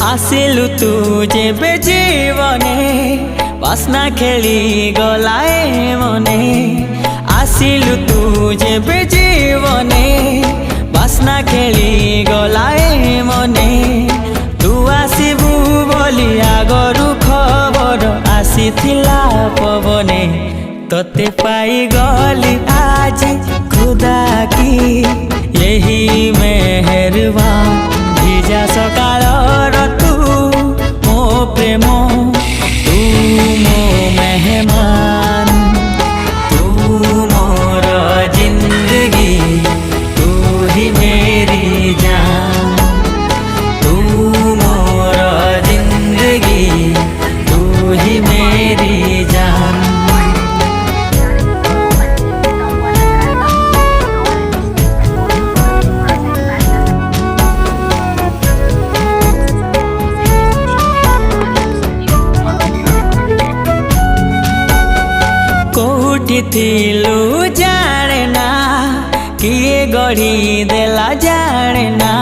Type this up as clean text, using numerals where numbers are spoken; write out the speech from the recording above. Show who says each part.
Speaker 1: आसिलु तू जेबे जीवने बासना खेली गलाए मने आसिलु तू जेबे जीवने बासना खेली गलाए मने तू आसिबु बोली आगरु खबर आसीथिला पवने तोते पाई गली आज खुदा की यही मेहरबान भिजा सकाल तू मो प्रेम तू मो मेहमान तू मोर जिंदगी तू ही मेरी जान तू मोर जिंदगी तू ही मेरी जान। थिलु जाने ना किए गढ़ी देला जाने ना।